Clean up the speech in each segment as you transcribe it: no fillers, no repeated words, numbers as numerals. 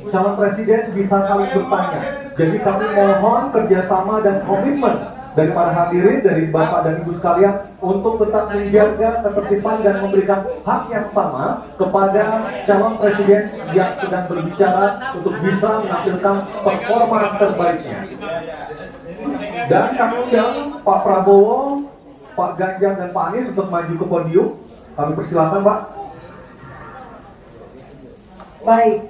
calon presiden bisa saling bertanya. Jadi kami mohon kerjasama dan komitmen dari para hadirin, dari Bapak dan Ibu sekalian untuk tetap menjaga ketertiban dan memberikan hak yang sama kepada calon presiden yang sedang berbicara untuk bisa menampilkan performa terbaiknya. Dan kami undang Pak Prabowo, Pak Ganjar dan Pak Anies untuk maju ke podium. Kami persilakan, Pak. Baik,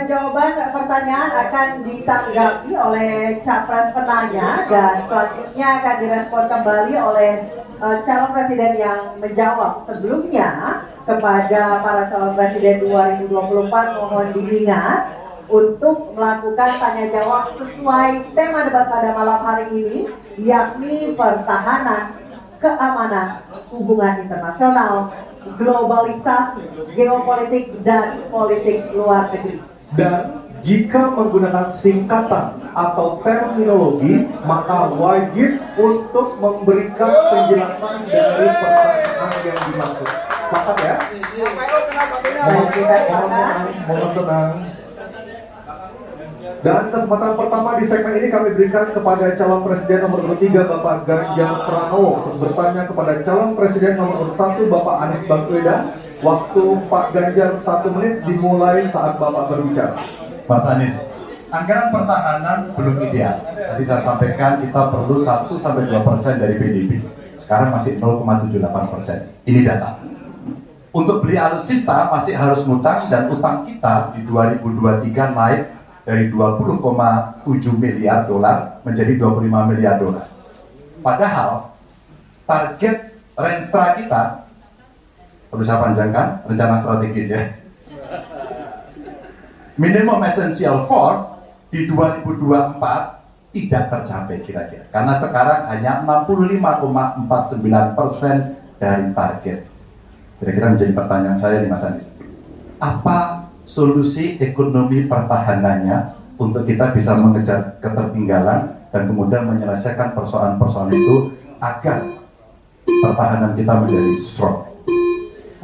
jawaban pertanyaan akan ditanggapi oleh capres penanya dan selanjutnya akan direspon kembali oleh calon presiden yang menjawab. Sebelumnya kepada para calon presiden 2024 mohon diingat untuk melakukan tanya jawab sesuai tema debat pada malam hari ini, yakni pertahanan, keamanan, hubungan internasional, globalisasi, geopolitik, dan politik luar negeri. Dan jika menggunakan singkatan atau terminologi, maka wajib untuk memberikan penjelasan dari pertanyaan yang dimaksud. Sepakat ya? Mohon tenang. Dan kesempatan pertama di segmen ini kami berikan kepada calon presiden nomor 3 Bapak Ganjar Pranowo untuk bertanya kepada calon presiden nomor 1 Bapak Anies Baswedan. Waktu Pak Ganjar 1 menit dimulai saat Bapak berbicara. Mas Anies, anggaran pertahanan belum ideal. Tadi saya sampaikan kita perlu 1-2% dari PDB. Sekarang masih 0,78%. Ini data. Untuk beli alutsista masih harus ngutang dan utang kita di 2023 naik dari 20,7 miliar dolar menjadi 25 miliar dolar. Padahal target Renstra kita, perlu saya panjangkan, rencana strategis ya, minimum essential force di 2024 tidak tercapai kira-kira. Karena sekarang hanya 65,49% dari target. Kira-kira menjadi pertanyaan saya nih Mas Anies. Apa solusi ekonomi pertahanannya untuk kita bisa mengejar ketertinggalan dan kemudian menyelesaikan persoalan-persoalan itu agar pertahanan kita menjadi strong?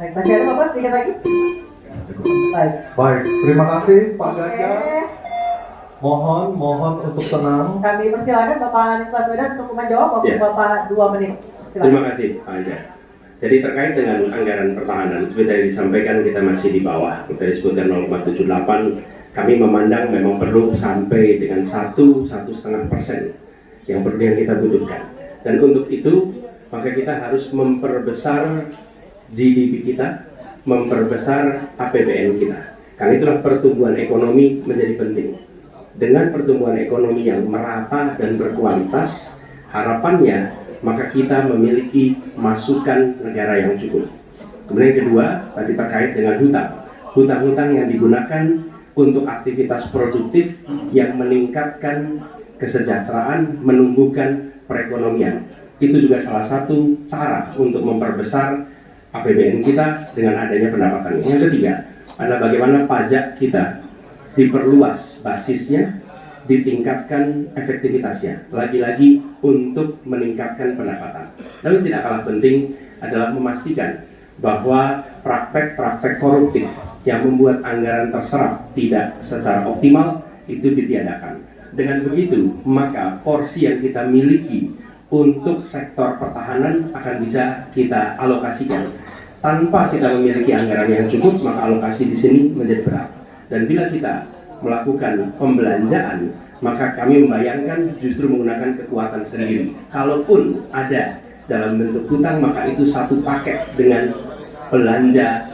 Baik, masih ada Bapak sedikit lagi? Baik, terima kasih Pak Ganjar. Mohon untuk tenang. Kami persilakan Bapak Anies Baswedan untuk menjawab waktu Bapak 2 menit. Silakan. Terima kasih Pak Ganjar. Jadi terkait dengan anggaran pertahanan, seperti yang disampaikan kita masih di bawah, kita disebutkan 0,78, kami memandang memang perlu sampai dengan 1-1,5% yang kita butuhkan. Dan untuk itu, maka kita harus memperbesar GDP kita, memperbesar APBN kita. Karena itulah pertumbuhan ekonomi menjadi penting. Dengan pertumbuhan ekonomi yang merata dan berkualitas, harapannya maka kita memiliki masukan negara yang cukup. Kemudian yang kedua, tadi terkait dengan hutang. Hutang-hutang yang digunakan untuk aktivitas produktif yang meningkatkan kesejahteraan, menumbuhkan perekonomian. Itu juga salah satu cara untuk memperbesar APBN kita dengan adanya pendapatan. Yang ketiga, adalah bagaimana pajak kita diperluas basisnya, ditingkatkan efektivitasnya, lagi-lagi untuk meningkatkan pendapatan. Lalu tidak kalah penting adalah memastikan bahwa praktek-praktek koruptif yang membuat anggaran terserap tidak secara optimal itu ditiadakan. Dengan begitu, maka porsi yang kita miliki untuk sektor pertahanan akan bisa kita alokasikan. Tanpa kita memiliki anggaran yang cukup, maka alokasi di sini menjadi berat. Dan bila kita melakukan pembelanjaan, maka kami membayangkan justru menggunakan kekuatan sendiri. Kalaupun ada dalam bentuk hutang, maka itu satu paket dengan belanja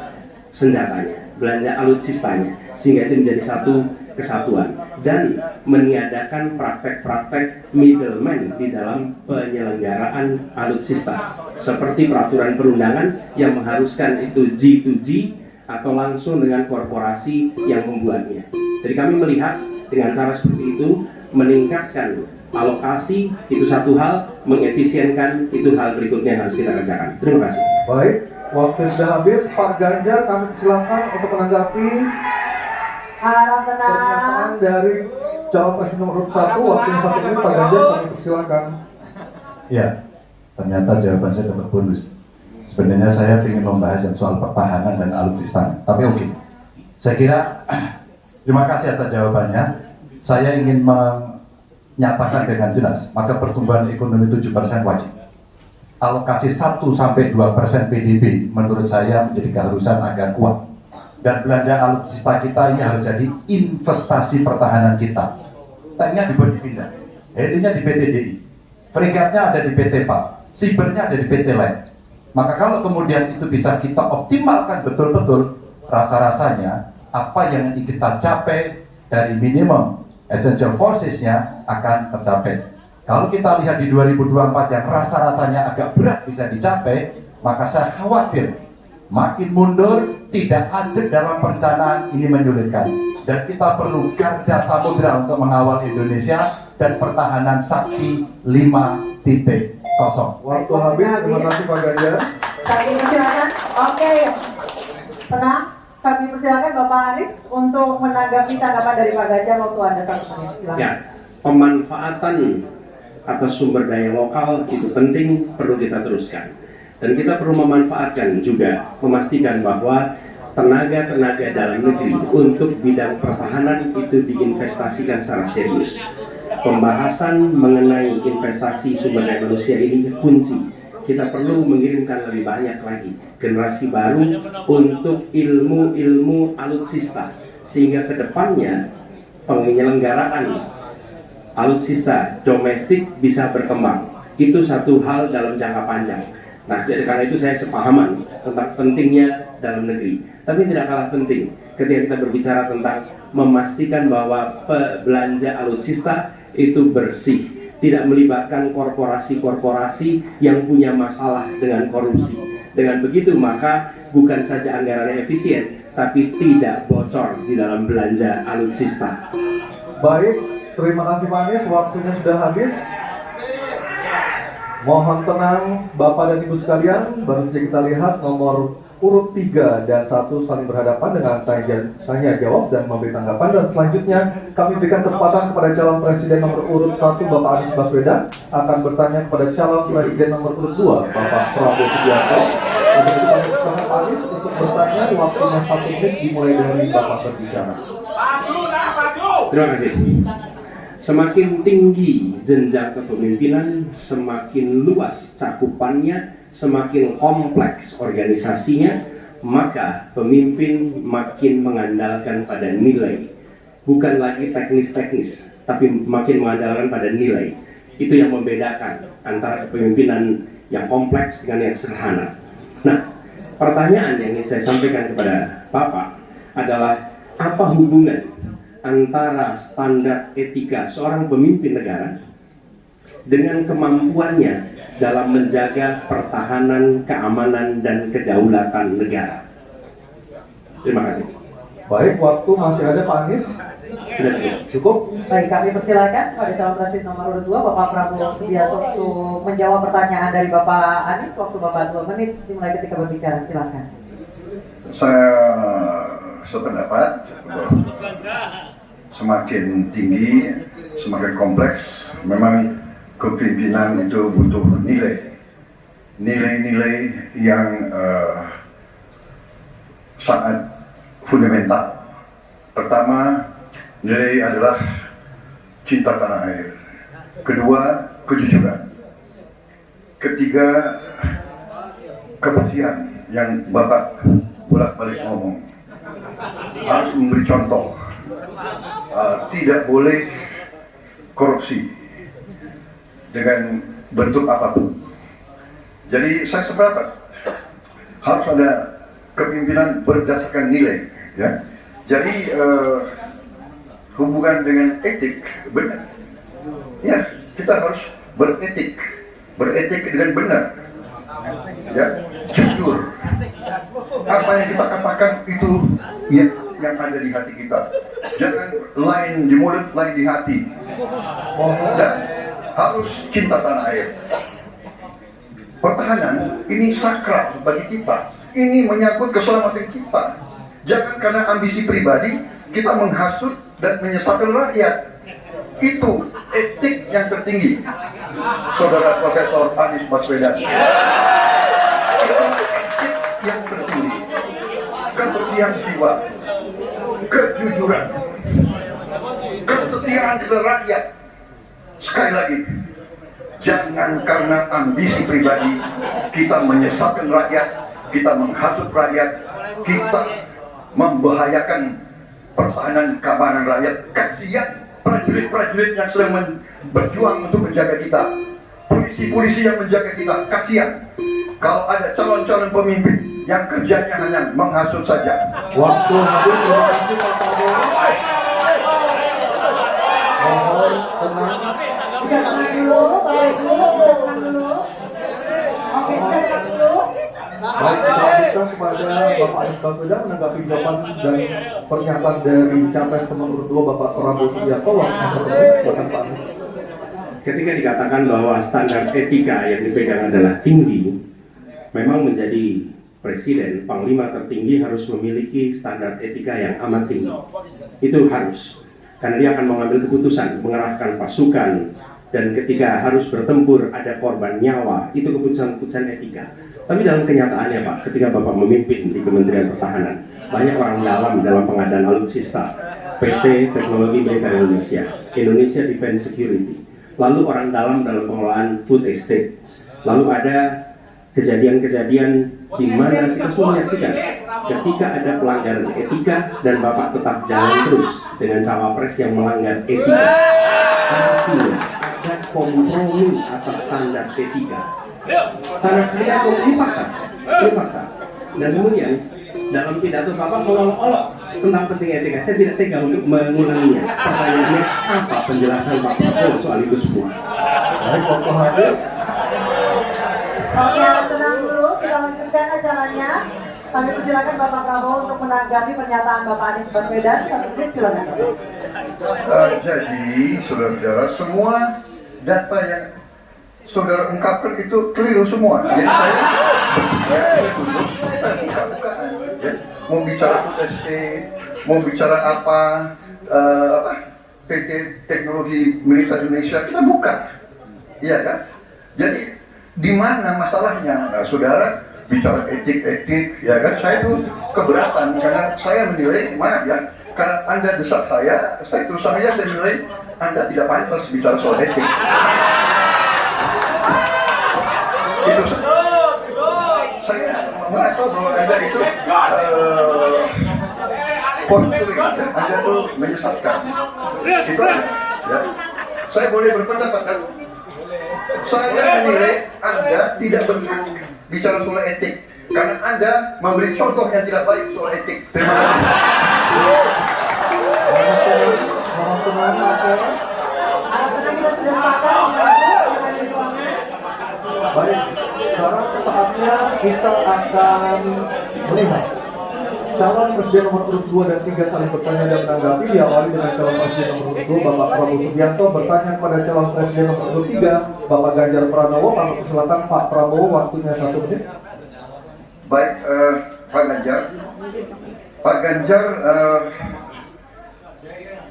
senjatanya, belanja alutsistanya, sehingga itu menjadi satu kesatuan. Dan meniadakan praktek-praktek middleman di dalam penyelenggaraan alutsista, seperti peraturan perundangan yang mengharuskan itu G2G atau langsung dengan korporasi yang membuatnya. Jadi kami melihat dengan cara seperti itu, meningkatkan alokasi itu satu hal, mengefisienkan itu hal berikutnya yang harus kita kerjakan. Terima kasih. Baik, waktu sudah habis. Pak Ganjar, kami silakan untuk menanggapi pernyataan dari calon presiden nomor 1. Waktu yang 1 menit, Pak Ganjar, kami persilakan. Ya, ternyata jawaban saya dapat bonus. Sebenarnya saya ingin membahas yang soal pertahanan dan alutsista. Tapi oke, saya kira Terima kasih atas jawabannya. Saya ingin menyatakan dengan jelas, maka pertumbuhan ekonomi 7% wajib. Alokasi 1-2% PDB menurut saya menjadi keharusan agar kuat. Dan belanja alutsista kita ini harus jadi investasi pertahanan kita. Tanknya dibuat dipindah, helinya di PT DI, fregatnya ada di PT PAL, sibernya ada di PT LEN. Maka kalau kemudian itu bisa kita optimalkan betul-betul, rasa-rasanya apa yang kita capai dari minimum essential forces-nya akan tercapai. Kalau kita lihat di 2024 yang rasa-rasanya agak berat bisa dicapai, maka saya khawatir makin mundur, tidak ajak dalam perencanaan, ini menyulitkan. Dan kita perlu garda samudera untuk mengawal Indonesia dan pertahanan sakti 5.0. Waktu habis, terima kasih Pak Ganjar. Kami persilakan. Oke, tenang. Kami persilakan Bapak Anies untuk menanggapi tanggapan dari Pak Ganjar waktu Anda 1 menit. Silakan. Ya, pemanfaatan atas sumber daya lokal itu penting, perlu kita teruskan. Dan kita perlu memanfaatkan juga, memastikan bahwa tenaga-tenaga dalam negeri untuk bidang pertahanan itu diinvestasikan secara serius. Pembahasan mengenai investasi sumber daya manusia ini kunci. Kita perlu mengirimkan lebih banyak lagi generasi baru untuk ilmu-ilmu alutsista, sehingga kedepannya penyelenggaraan alutsista domestik bisa berkembang. Itu satu hal dalam jangka panjang. Nah, jadi karena itu saya sepahaman tentang pentingnya dalam negeri. Tapi tidak kalah penting ketika kita berbicara tentang memastikan bahwa belanja alutsista itu bersih, tidak melibatkan korporasi-korporasi yang punya masalah dengan korupsi. Dengan begitu maka bukan saja anggarannya efisien, tapi tidak bocor di dalam belanja alutsista. Baik, terima kasih Pak Anies, waktunya sudah habis. Mohon tenang Bapak dan Ibu sekalian, baru saja kita lihat nomor urut 3 dan 1 saling berhadapan dengan tanya jawab dan memberi tanggapan. Dan selanjutnya kami berikan kesempatan kepada calon presiden nomor urut 1 Bapak Anies Baswedan akan bertanya kepada calon presiden nomor urut 2 Bapak Prabowo Subianto. Untuk itu kami persilakan Pak Anies untuk bertanya, waktunya 1 menit dimulai dari Bapak berbicara. Terima kasih. Semakin tinggi jenjang kepemimpinan, semakin luas cakupannya, semakin kompleks organisasinya, maka pemimpin makin mengandalkan pada nilai. Bukan lagi teknis-teknis, tapi makin mengandalkan pada nilai. Itu yang membedakan antara kepemimpinan yang kompleks dengan yang sederhana. Nah, pertanyaan yang ingin saya sampaikan kepada Bapak adalah apa hubungan antara standar etika seorang pemimpin negara dengan kemampuannya dalam menjaga pertahanan, keamanan, dan kedaulatan negara. Terima kasih. Baik, waktu masih ada Pak Anies. Sudah Cukup? Baik, kami persilakan pada calon presiden nomor urut 2 Bapak Prabowo Subianto untuk menjawab pertanyaan dari Bapak Anies. Waktu Bapak 2 menit dimulai ketika berbicara. Silakan. Saya sependapat, semakin tinggi, semakin kompleks. Memang kepemimpinan itu butuh nilai-nilai yang sangat fundamental. Pertama, nilai adalah cinta tanah air. Kedua, kejujuran. Ketiga, kebersihan yang Bapak bolak-balik ngomong. Harus memberi contoh. Tidak boleh korupsi dengan bentuk apapun. Jadi saya sepakat harus ada kepemimpinan berdasarkan nilai, ya. Jadi hubungan dengan etik benar. Ya, kita harus beretik dengan benar. Ya, jujur. Apa yang kita katakan itu yang ada di hati kita. Jangan lain di mulut, lain di hati. Dan harus cinta tanah air. Pertahanan ini sakral bagi kita. Ini menyangkut keselamatan kita. Jangan karena ambisi pribadi kita menghasut dan menyesatkan rakyat. Itu etik yang tertinggi, Saudara Profesor Anies Baswedan. Itu etik yang tertinggi, kebersihan jiwa, kejujuran. Kesetiaan ke rakyat. Sekali lagi, jangan karena ambisi pribadi kita menyesatkan rakyat, kita menghasut rakyat, kita membahayakan pertahanan keamanan rakyat. Kasihan prajurit-prajurit yang sedang berjuang untuk menjaga kita, polisi-polisi yang menjaga kita. Kasihan kalau ada calon-calon pemimpin yang kerjanya hanya menghasut saja. Waktu habis, terima kasih Pak Prabowo. Mohon tenang. Kita tenang dulu, Bapak Ibu, kita tenang dulu. Oke, kita tenang dulu. Baik, kita lanjutkan kepada Bapak Anies Baswedan menanggapi jawaban dan pernyataan dari Capres nomor 2 Bapak Prabowo Subianto. Silakan Pak Anies. Ketika dikatakan bahwa standar etika yang dipegang adalah tinggi, memang menjadi presiden, panglima tertinggi harus memiliki standar etika yang amat tinggi. Itu harus, karena dia akan mengambil keputusan, mengerahkan pasukan, dan ketika harus bertempur ada korban nyawa, itu keputusan-keputusan etika. Tapi dalam kenyataannya Pak, ketika Bapak memimpin di Kementerian Pertahanan, banyak orang dalam pengadaan alutsista, PT Teknologi Militer Indonesia, Indonesia Defense Security, lalu orang dalam pengelolaan food estate, lalu ada kejadian-kejadian di mana kita semua menyaksikan ketika ada pelanggaran etika dan Bapak tetap jalan terus dengan cawapres yang melanggar etika. Artinya ada kompromi atas standar etika. Standar etika dipaksa. Dan kemudian dalam pidato Bapak mengolok-olok tentang penting etika. Saya tidak tega untuk mengulanginya. Pertanyaannya, apa penjelasan Pak Prabowo soal itu semua? Baik, waktu hadir. Oke, tenang dulu, kita lanjutkan acaranya. Kami persilakan Bapak Prabowo untuk menanggapi pernyataan Bapak Anies Baswedan. 1 menit, silakan. Jadi, saudara-saudara, semua data yang saudara ungkapkan itu keliru semua. Jadi saya duduk, kita buka-buka aja. Mau bicara USC, mau bicara apa, PT Teknologi Militer Indonesia, kita buka. Iya kan? Jadi, di mana masalahnya? Nah, saudara bicara etik, ya kan? Saya itu keberatan karena saya menilai, maaf ya, karena Anda desak saya terus saja saya menilai Anda tidak pantas bicara soal etik. Itu saya merasa bahwa Anda itu posturing, Anda itu menyesatkan. Itu ya. Saya boleh berpendapat kan? Saya menilai Anda tidak bicara soal etik karena Anda memberi contoh yang tidak baik soal etik. Terima kasih. Baik, sekarang saatnya kita akan melihat calon presiden nomor 2 dan 3 saling bertanya dan menanggapi. Diawali dengan calon presiden nomor 2 Bapak Prabowo Subianto bertanya kepada calon presiden nomor 3 Bapak Ganjar Pranowo. Kami persilakan Pak Prabowo, waktunya 1 menit. Baik, Pak Ganjar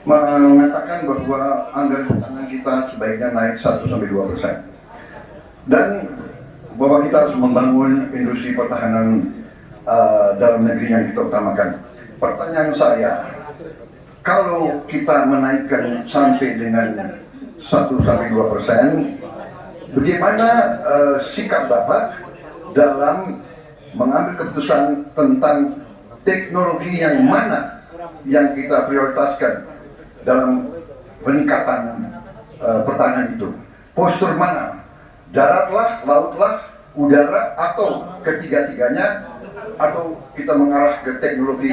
mengatakan bahwa anggaran pertahanan kita sebaiknya naik 1-2%, dan bahwa kita harus membangun industri pertahanan dalam negeri yang kita utamakan. Pertanyaan saya, kalau kita menaikkan sampai dengan 1-2%, bagaimana sikap Bapak dalam mengambil keputusan tentang teknologi yang mana yang kita prioritaskan dalam peningkatan pertahanan itu? Postur mana? Daratlah, lautlah, udara, atau ketiga-tiganya, atau kita mengarah ke teknologi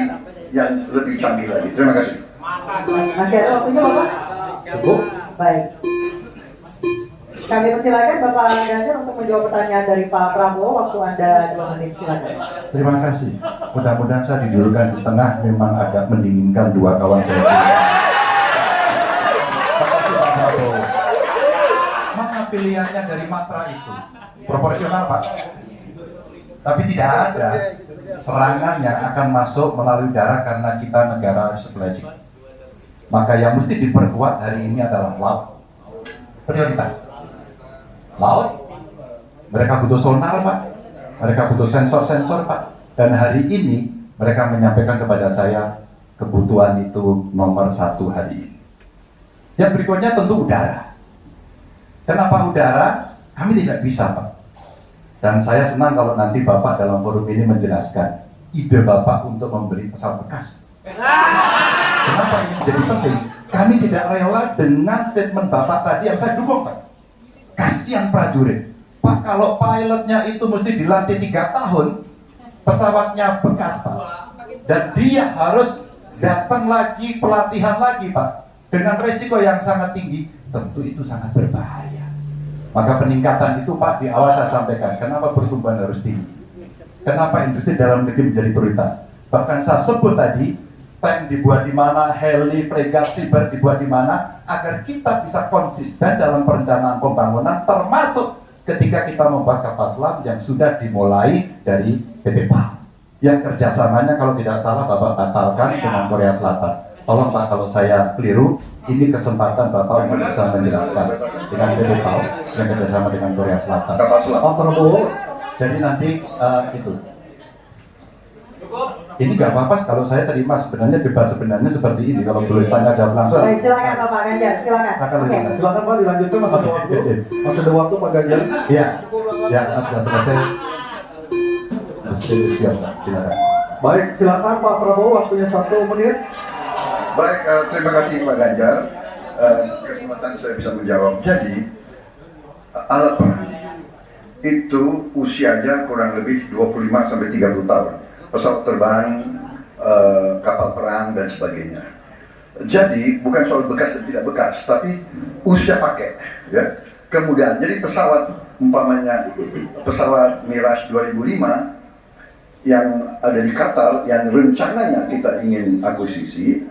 yang lebih canggih lagi? Terima kasih. Masih ada waktunya Bapak? Cukup. Baik. Kami persilakan Bapak Ganjar untuk menjawab pertanyaan dari Pak Prabowo. Waktu Anda 2 menit, silakan. Terima kasih. Mudah-mudahan saya didudukkan di tengah, memang agak mendinginkan dua kawan saya. Mana pilihannya dari Matra itu? Proporsional Pak. Tapi tidak ada serangan yang akan masuk melalui darat karena kita negara strategik. Maka yang mesti diperkuat hari ini adalah laut. Prioritas. Laut. Mereka butuh sonar Pak. Mereka butuh sensor-sensor Pak. Dan hari ini mereka menyampaikan kepada saya kebutuhan itu nomor satu hari ini. Yang berikutnya tentu udara. Kenapa udara? Kami tidak bisa, Pak. Dan saya senang kalau nanti Bapak dalam forum ini menjelaskan ide Bapak untuk membeli pesawat bekas. Kenapa ini menjadi penting? Kami tidak rela dengan statement Bapak tadi yang saya dukung, Pak. Kasihan prajurit. Pak, kalau pilotnya itu mesti dilatih 3 tahun, pesawatnya bekas, Pak. Dan dia harus datang lagi, pelatihan lagi, Pak. Dengan resiko yang sangat tinggi, tentu itu sangat berbahaya. Maka peningkatan itu, Pak, di awal saya sampaikan, kenapa pertumbuhan harus tinggi? Kenapa industri dalam negeri menjadi prioritas? Bahkan saya sebut tadi, tank dibuat di mana, heli, fregat, cyber dibuat di mana, agar kita bisa konsisten dalam perencanaan pembangunan, termasuk ketika kita membuat kapal selam yang sudah dimulai dari PT PAL. Yang kerjasamanya kalau tidak salah Bapak batalkan dengan Korea Selatan. Tolong Pak, kalau saya keliru, ini kesempatan Bapak untuk bisa menjelaskan dengan PT PAL yang kerjasama dengan Korea Selatan. Pak Prabowo, jadi nanti itu. Ini gak apa-apa kalau saya terima sebenarnya debat sebenarnya seperti ini. Kalau boleh tanya jawab langsung. Baik, silakan Bapak Ganjar, silakan. Oke. silakan Pak dilanjutkan, masih ada waktu. Masih ada waktu Pak Ganjar. Iya, ya sudah selesai. Silakan. Baik, silakan Pak Prabowo, waktunya 1 menit. Baik, terima kasih Pak Ganjar. Kesempatan saya bisa menjawab. Jadi, alat perang itu usianya kurang lebih 25 sampai 30 tahun. Pesawat terbang, kapal perang dan sebagainya. Jadi bukan soal bekas dan tidak bekas, tapi usia pakai. Ya. Kemudian jadi pesawat umpamanya pesawat Mirage 2005 yang ada di Qatar yang rencananya kita ingin akuisisi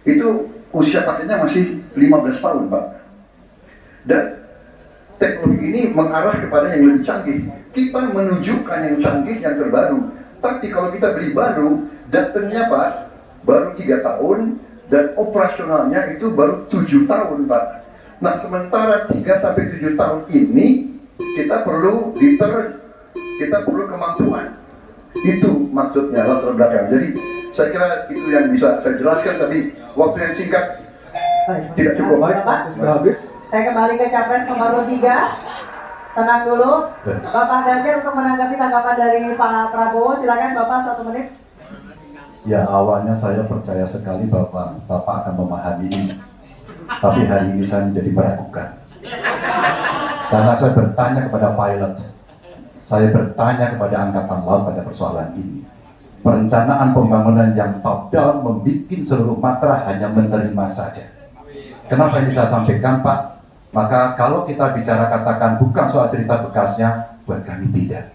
itu usia pakainya masih 15 tahun, Pak. Dan teknologi ini mengarah kepada yang lebih canggih. Kita menunjukkan yang canggih, yang terbaru. Tapi kalau kita beli baru, datangnya Pak, baru 3 tahun, dan operasionalnya itu baru 7 tahun Pak. Nah sementara 3-7 tahun ini, kita perlu deterrent, kita perlu kemampuan. Itu maksudnya latar belakang. Jadi saya kira itu yang bisa saya jelaskan, tapi waktu yang singkat tidak cukup. Baik, sudah habis. Saya kembali ke capres nomor 3. Tenang dulu, Bapak Ganjar untuk menanggapi tanggapan dari Pak Prabowo. Silakan Bapak 1 menit. Ya awalnya saya percaya sekali bahwa Bapak akan memahami ini. Tapi hari ini saya menjadi meragukan. Karena saya bertanya kepada pilot, saya bertanya kepada Angkatan Laut pada persoalan ini. Perencanaan pembangunan yang top down membuat seluruh matra hanya menerima saja. Kenapa ini saya sampaikan Pak? Maka kalau kita bicara katakan bukan soal cerita bekasnya, buat kami tidak.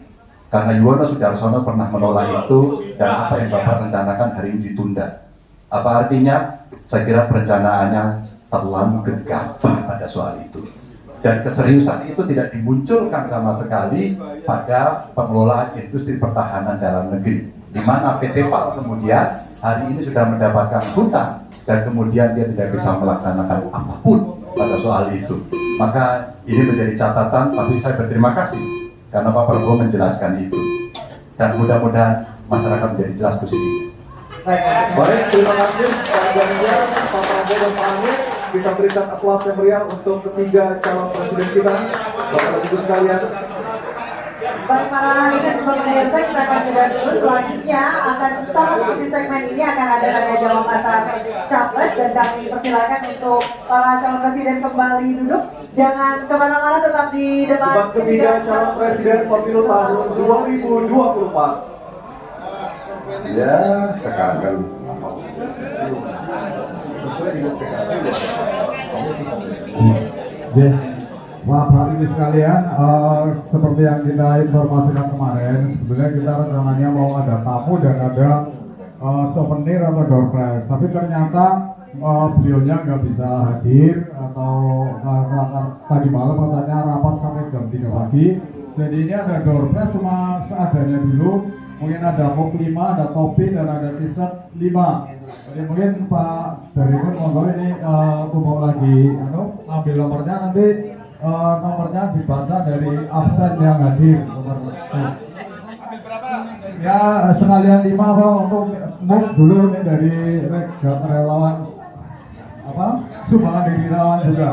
Karena Yuwono Sudarsono pernah menolak itu, dan apa yang Bapak rencanakan hari ini ditunda. Apa artinya? Saya kira perencanaannya terlalu gegabah pada soal itu. Dan keseriusan itu tidak dimunculkan sama sekali pada pengelolaan industri pertahanan dalam negeri. Di mana PT PAL kemudian hari ini sudah mendapatkan hutang, dan kemudian dia tidak bisa melaksanakan apapun pada soal itu. Maka ini menjadi catatan, tapi saya berterima kasih karena Pak Prabowo menjelaskan itu, dan mudah-mudahan masyarakat menjadi jelas posisinya. Baik, terima kasih Pak Ganjar, Pak Prabowo dan Pak Anies. Kita berikan aplaus yang meriah untuk ketiga calon presiden kita. Bapak Ibu sekalian. Baik, para analis pemirsa, kita akan jeda dulu. Selanjutnya akan sama seperti segmen ini akan ada tanya jawab antar capres, dan kami persilakan untuk para calon presiden kembali duduk. Jangan kemana-mana, tetap di depan. Debat ketiga calon presiden pemilu tahun 2024. Ya, sekarang kan Ya, Bapak Ibu sekalian, seperti yang kita informasikan kemarin, sebetulnya kita rencananya mau ada tamu dan ada souvenir atau door prize, tapi ternyata beliaunya nggak bisa hadir atau tadi malam katanya rapat sampai jam 3 pagi. Jadi ini ada door prize cuma seadanya dulu. Mungkin ada mug 5, ada topi, dan ada t-shirt 5. Jadi mungkin Pak dari pun monggo ini kumpul lagi, ambil nomornya, nanti nomornya dibaca dari absen yang hadir. Nomor Ya sekalian 5 Pak untuk move dulu nih dari relawan apa sumbangan dari relawan juga.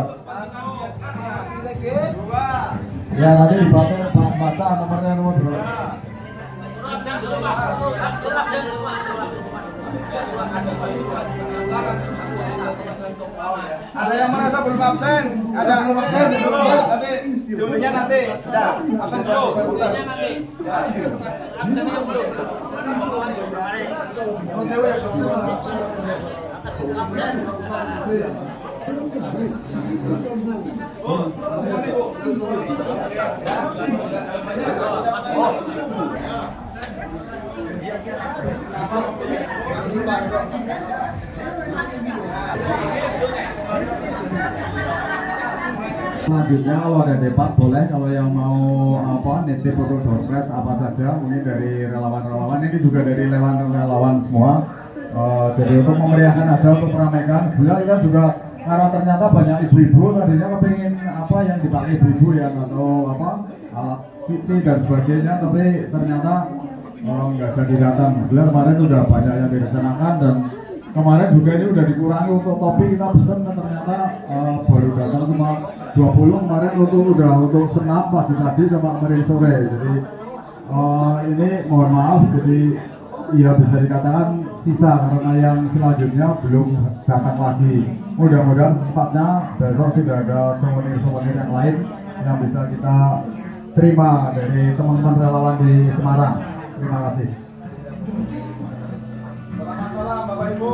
Ya nanti dibantu Pak baca nomornya nomor 2. Ada yang merasa belum absen? Ada yang belum absen? Nanti dulunya nanti. Sudah, absen dulu. Absennya belum. Oh, cewek. Selanjutnya kalau ada debat boleh, kalau yang mau apa nitip untuk doorpress apa saja, ini dari relawan-relawan, ini juga dari relawan semua. Jadi untuk memeriahkan aja, untuk meramaikan. Sebenarnya kita juga karena ternyata banyak ibu-ibu tadinya kepingin apa yang dipakai ibu-ibu ya, atau apa alat cuci dan sebagainya, tapi ternyata nggak jadi datang. Sebenarnya kemarin sudah banyak yang direncanakan, dan kemarin juga ini udah dikurangi untuk topi kita pesen, ternyata baru datang cuma 20 kemarin, untuk senam pagi tadi sama kemarin sore. Jadi ini mohon maaf, jadi ya bisa dikatakan sisa karena yang selanjutnya belum datang lagi. Mudah-mudahan secepatnya besok sudah ada souvenir yang lain yang bisa kita terima dari teman-teman relawan di Semarang. Terima kasih. Selamat malam Bapak Ibu.